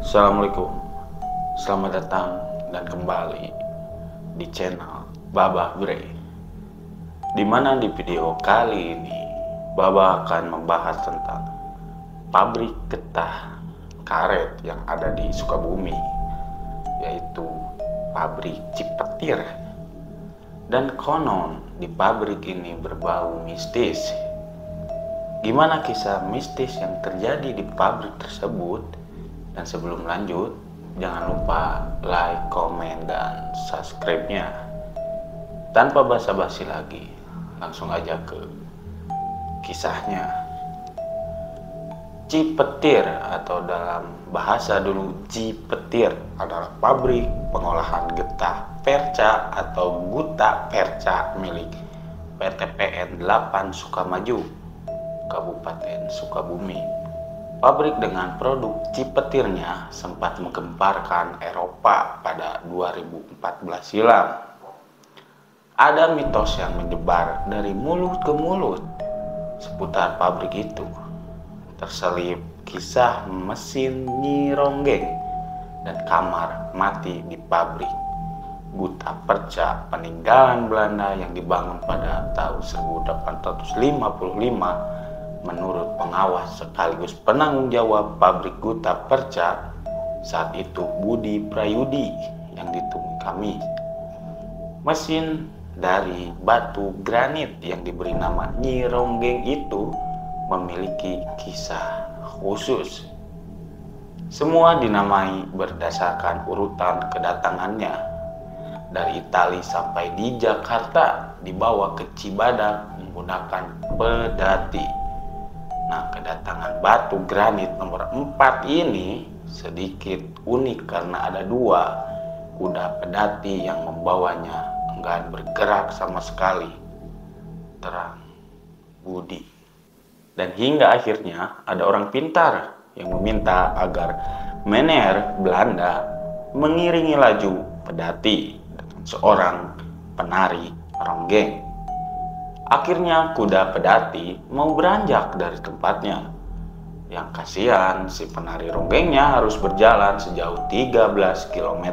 Assalamualaikum, selamat datang dan kembali di channel Baba Bre. Dimana di video kali ini Baba akan membahas tentang pabrik getah karet yang ada di Sukabumi, yaitu pabrik Cipetir. Dan konon di pabrik ini berbau mistis. Gimana kisah mistis yang terjadi di pabrik tersebut? Dan sebelum lanjut, jangan lupa like, komen, dan subscribe-nya. Tanpa basa-basi lagi, langsung aja ke kisahnya. Cipetir atau dalam bahasa dulu Cipetir adalah pabrik pengolahan getah perca atau guta perca milik PT PN 8 Sukamaju, Kabupaten Sukabumi. Pabrik dengan produk Cipetirnya sempat menggemparkan Eropa pada 2014 silam. Ada mitos yang menyebar dari mulut ke mulut seputar pabrik itu. Terselip kisah mesin Nyi Ronggeng dan kamar mati di pabrik guta perca peninggalan Belanda yang dibangun pada tahun 1855 menurut pengawas sekaligus penanggung jawab pabrik guta perca saat itu, Budi Prayudi, yang ditemui kami. Mesin dari batu granit yang diberi nama Nyi Ronggeng itu memiliki kisah khusus. Semua dinamai berdasarkan urutan kedatangannya. Dari Itali sampai di Jakarta dibawa ke Cibadak menggunakan pedati. Nah, kedatangan batu granit nomor 4 ini sedikit unik karena ada 2 kuda pedati yang membawanya enggan bergerak sama sekali. Terang Budi. Dan hingga akhirnya ada orang pintar yang meminta agar Meneer Belanda mengiringi laju pedati dengan seorang penari ronggeng. Akhirnya kuda pedati mau beranjak dari tempatnya. Yang kasihan si penari ronggengnya harus berjalan sejauh 13 km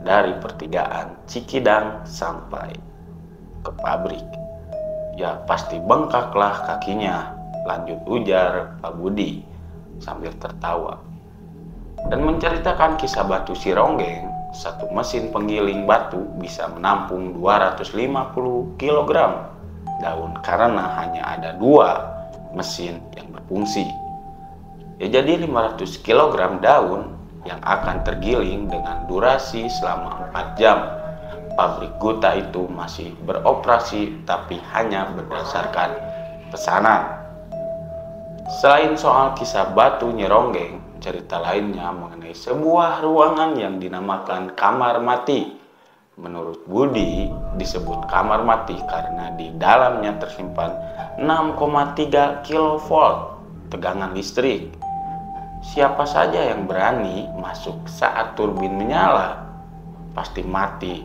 dari pertigaan Cikidang sampai ke pabrik. Ya pasti bengkaklah kakinya, lanjut ujar Pak Budi sambil tertawa. Dan menceritakan kisah batu si ronggeng, satu mesin penggiling batu bisa menampung 250 kg daun karena hanya ada 2 mesin yang berfungsi. Ya jadi 500 kg daun yang akan tergiling dengan durasi selama 4 jam. Pabrik guta itu masih beroperasi tapi hanya berdasarkan pesanan. Selain soal kisah batu Nyi Ronggeng, cerita lainnya mengenai sebuah ruangan yang dinamakan kamar mati. Menurut Budi, disebut kamar mati karena di dalamnya tersimpan 6,3 kV tegangan listrik. Siapa saja yang berani masuk saat turbin menyala, pasti mati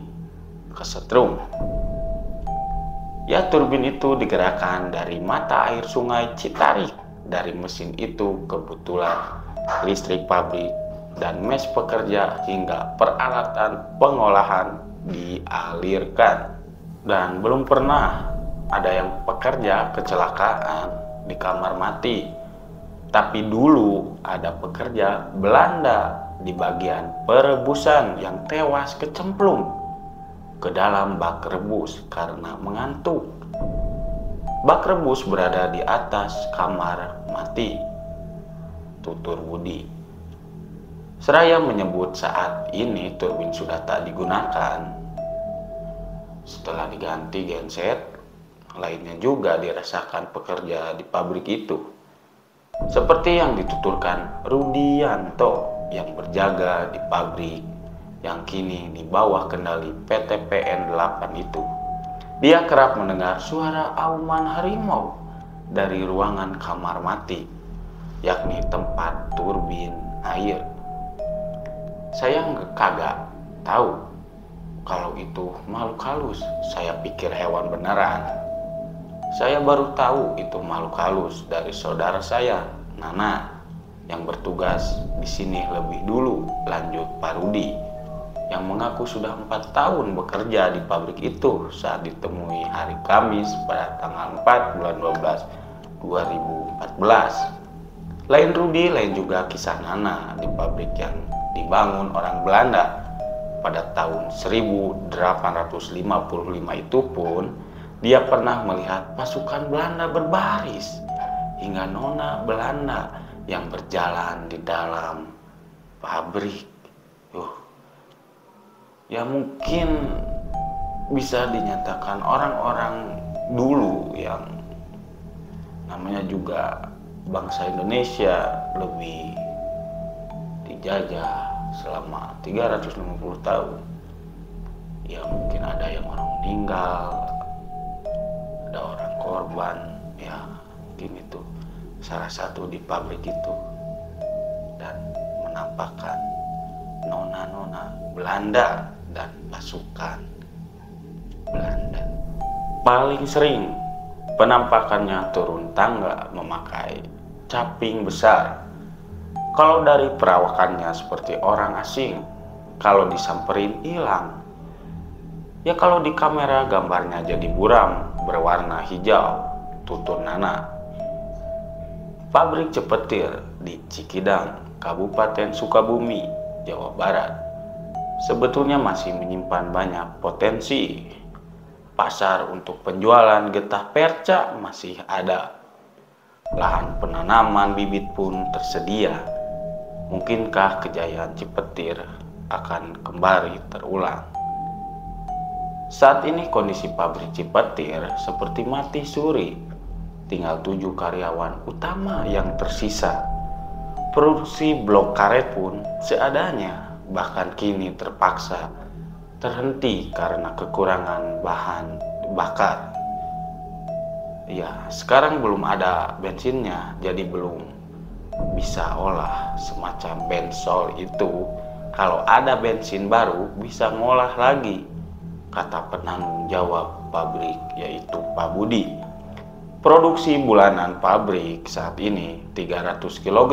kesetrum. Ya, turbin itu digerakkan dari mata air sungai Citarik. Dari mesin itu kebetulan listrik pabrik dan mes pekerja hingga peralatan pengolahan dialirkan. Dan belum pernah ada yang pekerja kecelakaan di kamar mati. Tapi dulu ada pekerja Belanda di bagian perebusan yang tewas kecemplung ke dalam bak rebus karena mengantuk. Bak rebus berada di atas kamar mati, tutur Budi. Seraya menyebut saat ini turbin sudah tak digunakan. Setelah diganti genset, lainnya juga dirasakan pekerja di pabrik itu. Seperti yang dituturkan Rudianto yang berjaga di pabrik yang kini di bawah kendali PT PN 8 itu. Dia kerap mendengar suara auman harimau dari ruangan kamar mati, yakni tempat turbin air. Saya kagak tahu kalau itu makhluk halus. Saya pikir hewan beneran. Saya baru tahu itu makhluk halus dari saudara saya, Nana, yang bertugas di sini lebih dulu, lanjut Pak Rudi, yang mengaku sudah 4 tahun bekerja di pabrik itu saat ditemui hari Kamis pada tanggal 4 bulan 12 2014. Lain Rudi, lain juga kisah Nana di pabrik yang dibangun orang Belanda pada tahun 1855 itu pun dia pernah melihat pasukan Belanda berbaris hingga nona Belanda yang berjalan di dalam pabrik. Ya mungkin bisa dinyatakan orang-orang dulu yang namanya juga bangsa Indonesia lebih dijajah selama 350 tahun. Ya mungkin ada yang orang meninggal, ada orang korban, ya mungkin itu salah satu di pabrik itu, dan menampakkan nona-nona Belanda dan pasukan Belanda. Paling sering penampakannya turun tangga memakai caping besar. Kalau dari perawakannya seperti orang asing, kalau disamperin hilang. Ya kalau di kamera gambarnya jadi buram berwarna hijau, tutur Nana. Pabrik cepetir di Cikidang, Kabupaten Sukabumi, Jawa Barat, sebetulnya masih menyimpan banyak potensi. Pasar untuk penjualan getah perca masih ada. Lahan penanaman bibit pun tersedia. Mungkinkah kejayaan Cipetir akan kembali terulang? Saat ini kondisi pabrik Cipetir seperti mati suri. Tinggal 7 karyawan utama yang tersisa. Produksi blok karet pun seadanya, bahkan kini terpaksa terhenti karena kekurangan bahan bakar. Ya, sekarang belum ada bensinnya, jadi belum bisa olah semacam bensol itu. Kalau ada bensin baru bisa ngolah lagi, kata penanggung jawab pabrik yaitu Pak Budi. Produksi bulanan pabrik saat ini 300 kg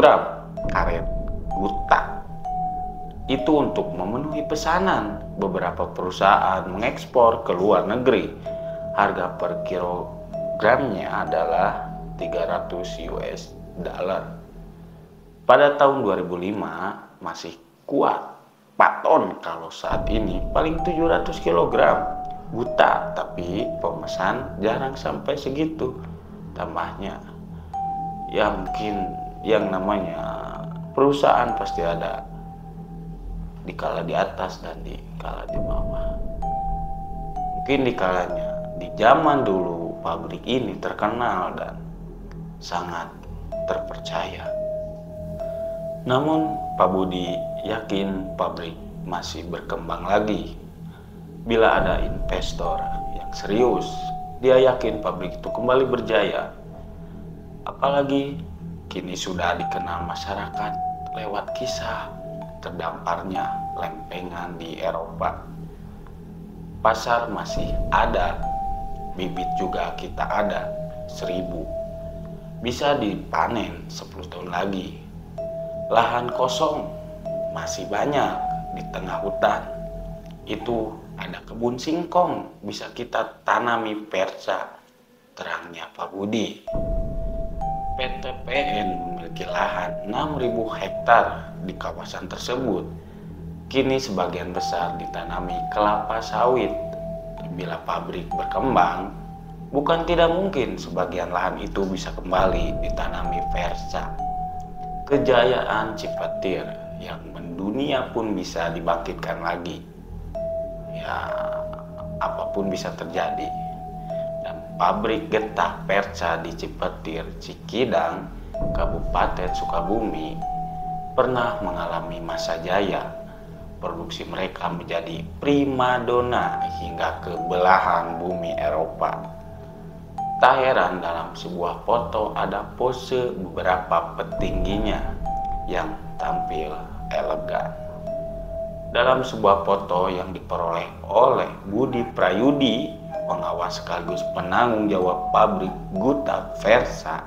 karet gutak. Itu untuk memenuhi pesanan beberapa perusahaan mengekspor ke luar negeri. Harga per kilogramnya adalah 300 US dollar. Pada tahun 2005 masih kuat 4 ton, kalau saat ini paling 700 kg buta, tapi pemesan jarang sampai segitu. Tambahnya ya mungkin yang namanya perusahaan pasti ada dikala di atas dan dikala di bawah. Mungkin dikalanya di zaman dulu pabrik ini terkenal dan sangat terpercaya. Namun Pak Budi yakin pabrik masih berkembang lagi bila ada investor yang serius. Dia yakin pabrik itu kembali berjaya. Apalagi kini sudah dikenal masyarakat lewat kisah terdamparnya lempengan di Eropa. Pasar masih ada, bibit juga kita ada 1000. Bisa dipanen 10 tahun lagi. Lahan kosong masih banyak di tengah hutan. Itu ada kebun singkong, bisa kita tanami perca, terangnya Pak Budi. PT PN memiliki lahan 6.000 hektar di kawasan tersebut. Kini sebagian besar ditanami kelapa sawit. Bila pabrik berkembang, bukan tidak mungkin sebagian lahan itu bisa kembali ditanami perca. Kejayaan Cipetir yang mendunia pun bisa dibangkitkan lagi. Ya, apapun bisa terjadi. Dan pabrik getah perca di Cipetir, Cikidang, Kabupaten Sukabumi pernah mengalami masa jaya. Produksi mereka menjadi primadona hingga ke belahan bumi Eropa. Tak heran dalam sebuah foto ada pose beberapa petingginya yang tampil elegan. Dalam sebuah foto yang diperoleh oleh Budi Prayudi, pengawas sekaligus penanggung jawab pabrik Guta Versa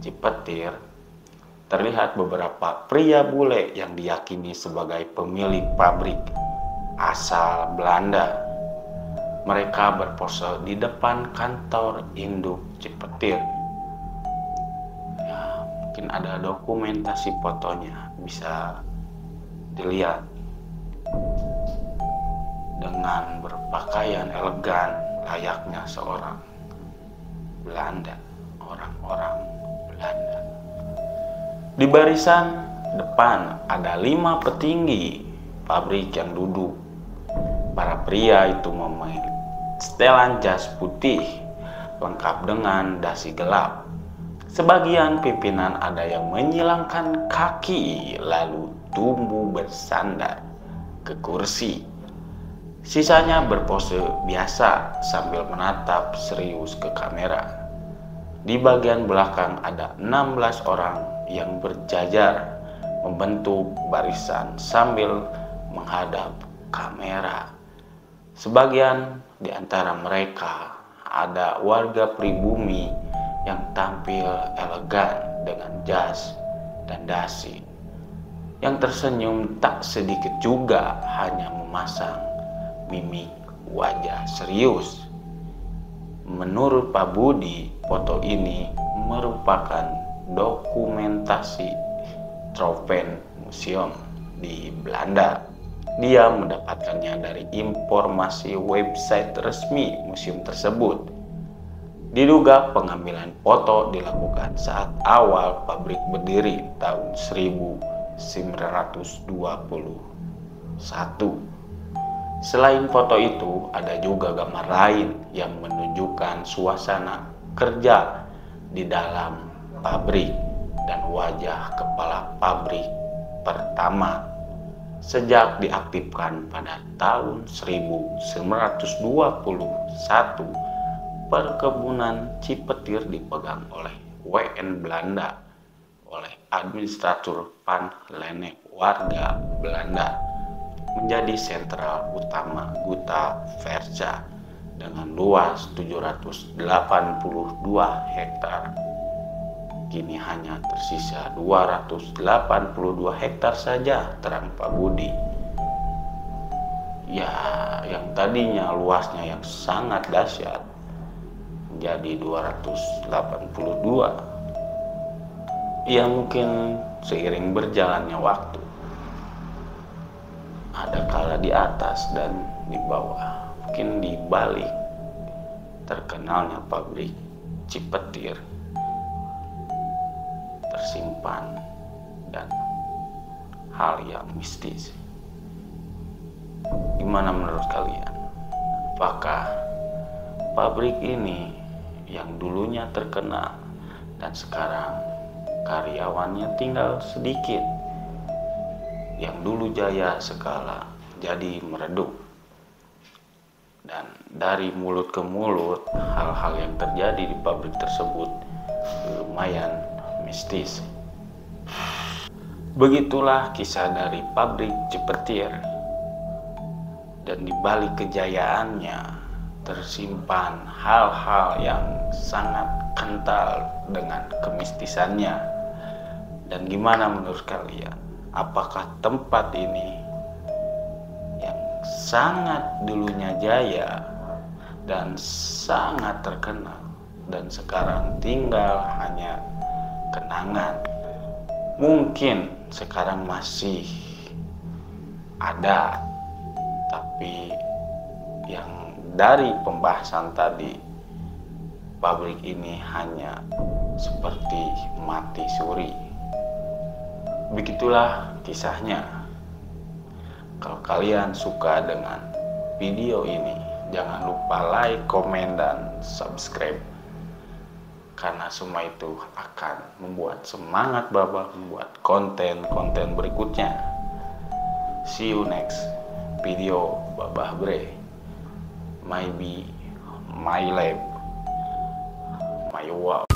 Cipetir, terlihat beberapa pria bule yang diyakini sebagai pemilik pabrik asal Belanda. Mereka berpose di depan kantor induk Cipetir. Ya, mungkin ada dokumentasi fotonya, bisa dilihat. Dengan berpakaian elegan layaknya seorang Belanda, orang-orang Belanda. Di barisan depan ada 5 petinggi pabrik yang duduk. Para pria itu memakai setelan jas putih lengkap dengan dasi gelap. Sebagian pimpinan ada yang menyilangkan kaki lalu tumbuh bersandar ke kursi. Sisanya berpose biasa sambil menatap serius ke kamera. Di bagian belakang ada 16 orang yang berjajar membentuk barisan sambil menghadap kamera. Sebagian di antara mereka ada warga pribumi yang tampil elegan dengan jas dan dasi. Yang tersenyum tak sedikit juga hanya memasang mimik wajah serius. Menurut Pak Budi, foto ini merupakan dokumentasi Tropen Museum di Belanda. Dia mendapatkannya dari informasi website resmi museum tersebut. Diduga pengambilan foto dilakukan saat awal pabrik berdiri tahun 1921. Selain foto itu, ada juga gambar lain yang menunjukkan suasana kerja di dalam pabrik dan wajah kepala pabrik pertama sejak diaktifkan pada tahun 1921. Perkebunan Cipetir dipegang oleh WN Belanda oleh administratur Van Lennep, warga Belanda, menjadi sentral utama Guta Verza dengan luas 782 hektar. Kini hanya tersisa 282 hektar saja, terang Pak Budi. Ya, yang tadinya luasnya yang sangat dahsyat menjadi 282. Ya, mungkin seiring berjalannya waktu, ada kala di atas dan di bawah, mungkin di balik terkenalnya pabrik Cipetir tersimpan dan hal yang mistis. Gimana menurut kalian? Apakah pabrik ini yang dulunya terkenal dan sekarang karyawannya tinggal sedikit, yang dulu jaya skala jadi meredup? Dan dari mulut ke mulut, hal-hal yang terjadi di pabrik tersebut lumayan mistis. Begitulah kisah dari pabrik Cipetir. Dan di balik kejayaannya tersimpan hal-hal yang sangat kental dengan kemistisannya. Dan gimana menurut kalian? Apakah tempat ini yang sangat dulunya jaya dan sangat terkenal dan sekarang tinggal hanya kenangan? Mungkin sekarang masih ada, tapi yang dari pembahasan tadi, pabrik ini hanya seperti mati suri. Begitulah kisahnya. Kalau kalian suka dengan video ini, jangan lupa like, komen, dan subscribe. Karena semua itu akan membuat semangat Babah membuat konten-konten berikutnya. See you next video Babah Bre. Maybe my life, my wow.